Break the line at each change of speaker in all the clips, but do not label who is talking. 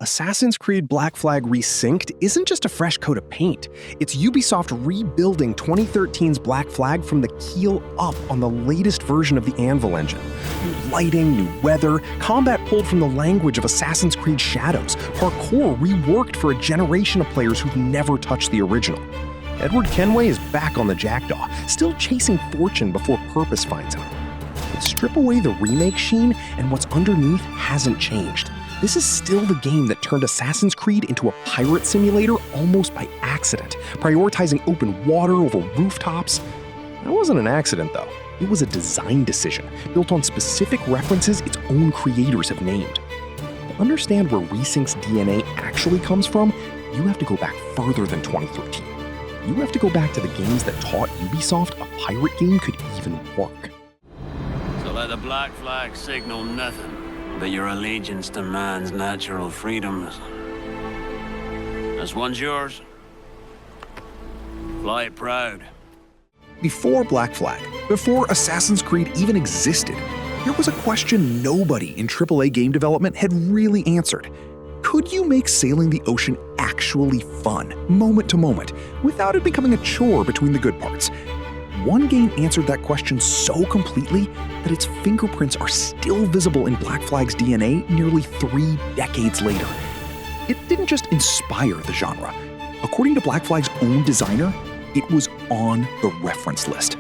Assassin's Creed Black Flag Resynced isn't just a fresh coat of paint. It's Ubisoft rebuilding 2013's Black Flag from the keel up on the latest version of the Anvil engine. New lighting, new weather, combat pulled from the language of Assassin's Creed Shadows, parkour reworked for a generation of players who've never touched the original. Edward Kenway is back on the Jackdaw, still chasing fortune before purpose finds him. But strip away the remake sheen, and what's underneath hasn't changed. This is still the game that turned Assassin's Creed into a pirate simulator almost by accident, prioritizing open water over rooftops. That wasn't an accident, though. It was a design decision, built on specific references its own creators have named. To understand where Resynced's DNA actually comes from, you have to go back further than 2013. You have to go back to the games that taught Ubisoft a pirate game could even work.
So let the Black Flag signal nothing but your allegiance to man's natural freedoms. This one's yours. Fly it proud.
Before Black Flag, before Assassin's Creed even existed, there was a question nobody in AAA game development had really answered. Could you make sailing the ocean actually fun, moment to moment, without it becoming a chore between the good parts? One game answered that question so completely that its fingerprints are still visible in Black Flag's DNA nearly 3 decades later. It didn't just inspire the genre. According to Black Flag's own designer, it was on the reference list.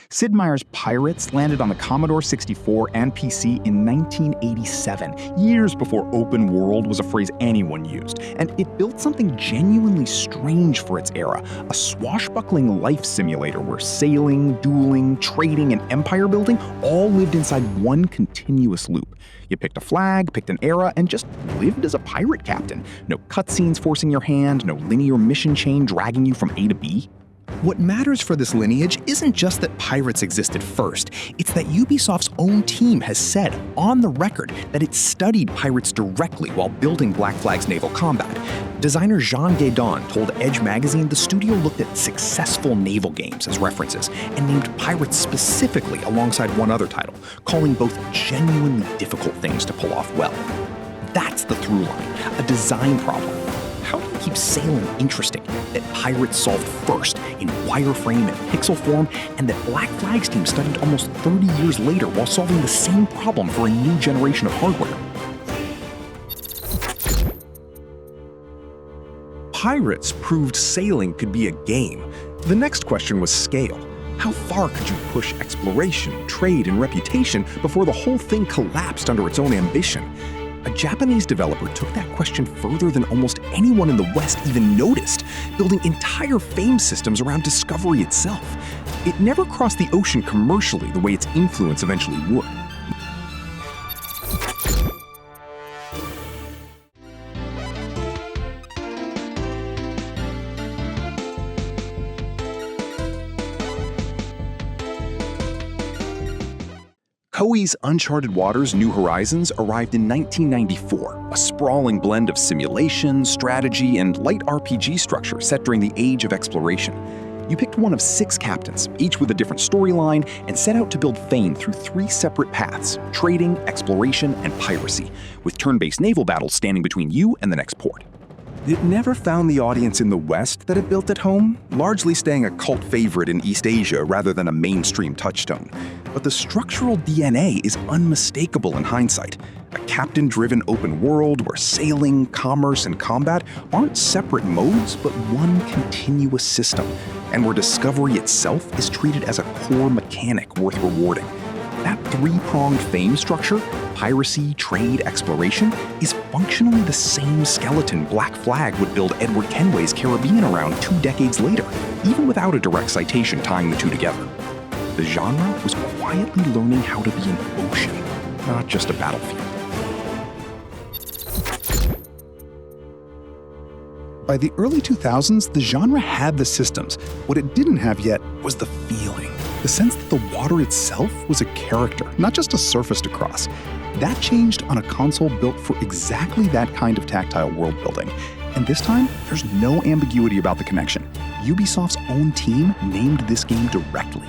Sid Meier's Pirates landed on the Commodore 64 and PC in 1987, years before open world was a phrase anyone used, and it built something genuinely strange for its era, a swashbuckling life simulator where sailing, dueling, trading, and empire building all lived inside one continuous loop. You picked a flag, picked an era, and just lived as a pirate captain. No cutscenes forcing your hand, no linear mission chain dragging you from A to B.
What matters for this lineage isn't just that pirates existed first, it's that Ubisoft's own team has said, on the record, that it studied pirates directly while building Black Flag's naval combat. Designer Jean Guédon told Edge magazine the studio looked at successful naval games as references and named pirates specifically alongside one other title, calling both genuinely difficult things to pull off well. That's the through line, a design problem. How do you keep sailing interesting that pirates solved first in wireframe and pixel form, and that Black Flag's team studied almost 30 years later while solving the same problem for a new generation of hardware? Pirates proved sailing could be a game. The next question was scale. How far could you push exploration, trade, and reputation before the whole thing collapsed under its own ambition? A Japanese developer took that question further than almost anyone in the West even noticed, building entire fame systems around discovery itself. It never crossed the ocean commercially the way its influence eventually would. Koei's Uncharted Waters: New Horizons arrived in 1994, a sprawling blend of simulation, strategy, and light RPG structure set during the age of exploration. You picked one of 6 captains, each with a different storyline, and set out to build fame through 3 separate paths: trading, exploration, and piracy, with turn-based naval battles standing between you and the next port. It never found the audience in the West that it built at home, largely staying a cult favorite in East Asia rather than a mainstream touchstone. But the structural DNA is unmistakable in hindsight. A captain-driven open world where sailing, commerce, and combat aren't separate modes, but one continuous system, and where discovery itself is treated as a core mechanic worth rewarding. That 3-pronged fame structure, piracy, trade, exploration, is functionally the same skeleton Black Flag would build Edward Kenway's Caribbean around 2 decades later, even without a direct citation tying the two together. The genre was quietly learning how to be an ocean, not just a battlefield. By the early 2000s, the genre had the systems. What it didn't have yet was the feeling. The sense that the water itself was a character, not just a surface to cross.
That changed on a console built for exactly that kind of tactile world building. And this time, there's no ambiguity about the connection. Ubisoft's own team named this game directly.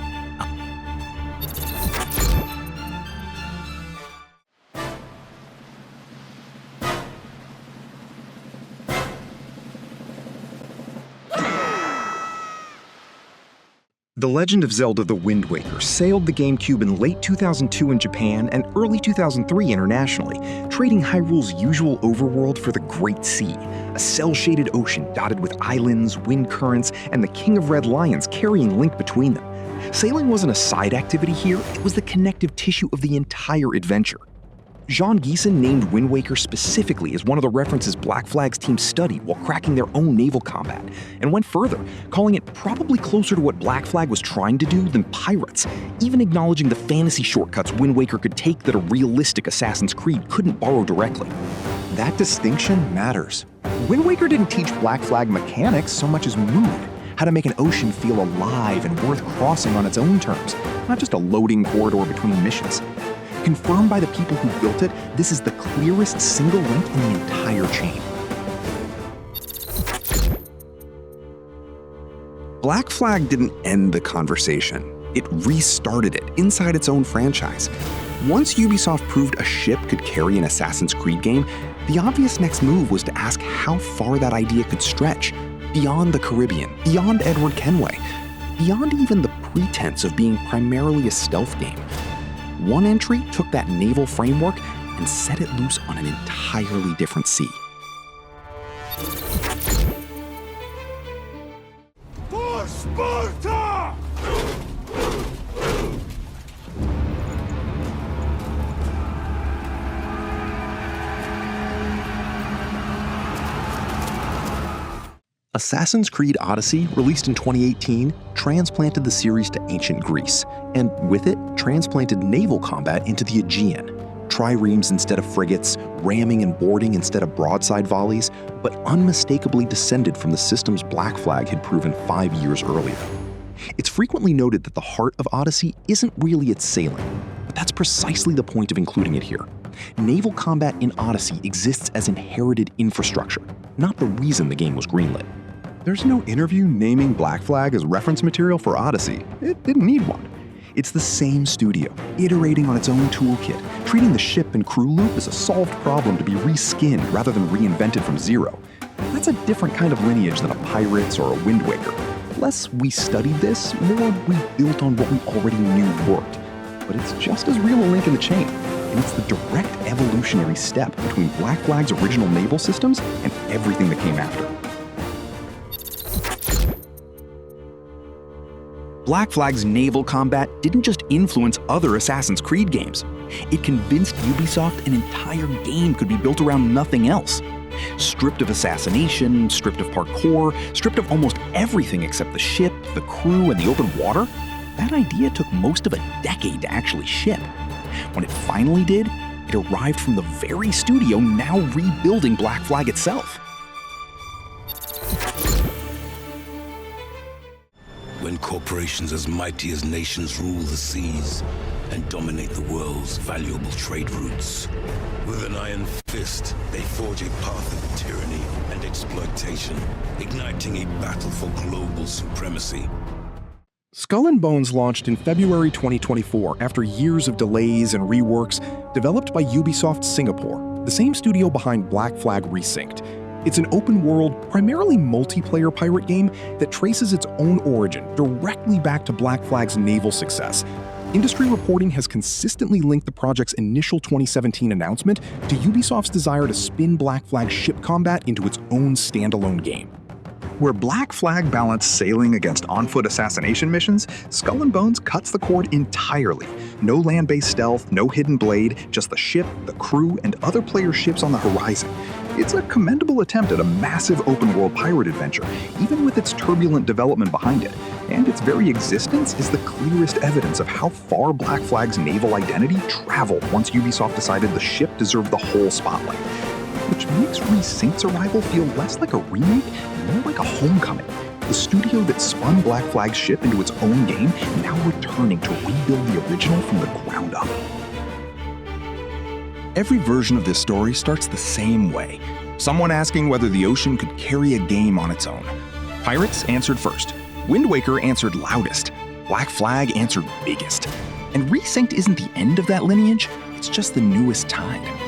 The Legend of Zelda: The Wind Waker sailed the GameCube in late 2002 in Japan and early 2003 internationally, trading Hyrule's usual overworld for the Great Sea, a cel-shaded ocean dotted with islands, wind currents, and the King of Red Lions carrying Link between them. Sailing wasn't a side activity here, it was the connective tissue of the entire adventure. Jean Geeson named Wind Waker specifically as one of the references Black Flag's team studied while cracking their own naval combat, and went further, calling it probably closer to what Black Flag was trying to do than Pirates, even acknowledging the fantasy shortcuts Wind Waker could take that a realistic Assassin's Creed couldn't borrow directly. That distinction matters. Wind Waker didn't teach Black Flag mechanics so much as mood, how to make an ocean feel alive and worth crossing on its own terms, not just a loading corridor between missions. Confirmed by the people who built it, this is the clearest single link in the entire chain. Black Flag didn't end the conversation. It restarted it inside its own franchise. Once Ubisoft proved a ship could carry an Assassin's Creed game, the obvious next move was to ask how far that idea could stretch, beyond the Caribbean, beyond Edward Kenway, beyond even the pretense of being primarily a stealth game. One entry took that naval framework and set it loose on an entirely different sea.
For Sparta!
Assassin's Creed Odyssey, released in 2018, transplanted the series to ancient Greece, and with it, transplanted naval combat into the Aegean. Triremes instead of frigates, ramming and boarding instead of broadside volleys, but unmistakably descended from the systems Black Flag had proven 5 years earlier. It's frequently noted that the heart of Odyssey isn't really its sailing, but that's precisely the point of including it here. Naval combat in Odyssey exists as inherited infrastructure, not the reason the game was greenlit. There's no interview naming Black Flag as reference material for Odyssey. It didn't need one. It's the same studio, iterating on its own toolkit, treating the ship and crew loop as a solved problem to be reskinned rather than reinvented from zero. That's a different kind of lineage than a Pirates or a Wind Waker. Less we studied this, more we built on what we already knew worked. But it's just as real a link in the chain, and it's the direct evolutionary step between Black Flag's original naval systems and everything that came after. Black Flag's naval combat didn't just influence other Assassin's Creed games. It convinced Ubisoft an entire game could be built around nothing else. Stripped of assassination, stripped of parkour, stripped of almost everything except the ship, the crew, and the open water, that idea took most of a decade to actually ship. When it finally did, it arrived from the very studio now rebuilding Black Flag itself.
When corporations as mighty as nations rule the seas and dominate the world's valuable trade routes. With an iron fist, they forge a path of tyranny and exploitation, igniting a battle for global supremacy.
Skull and Bones launched in February 2024 after years of delays and reworks, developed by Ubisoft Singapore, the same studio behind Black Flag Resynced. It's an open-world, primarily multiplayer pirate game that traces its own origin directly back to Black Flag's naval success. Industry reporting has consistently linked the project's initial 2017 announcement to Ubisoft's desire to spin Black Flag's ship combat into its own standalone game.
Where Black Flag balanced sailing against on-foot assassination missions, Skull and Bones cuts the cord entirely. No land-based stealth, no hidden blade, just the ship, the crew, and other player ships on the horizon. It's a commendable attempt at a massive open-world pirate adventure, even with its turbulent development behind it. And its very existence is the clearest evidence of how far Black Flag's naval identity traveled once Ubisoft decided the ship deserved the whole spotlight. Which makes Resynced's arrival feel less like a remake and more like a homecoming. The studio that spun Black Flag's ship into its own game now returning to rebuild the original from the ground up.
Every version of this story starts the same way. Someone asking whether the ocean could carry a game on its own. Pirates answered first. Wind Waker answered loudest. Black Flag answered biggest. And Resynced isn't the end of that lineage, it's just the newest tide.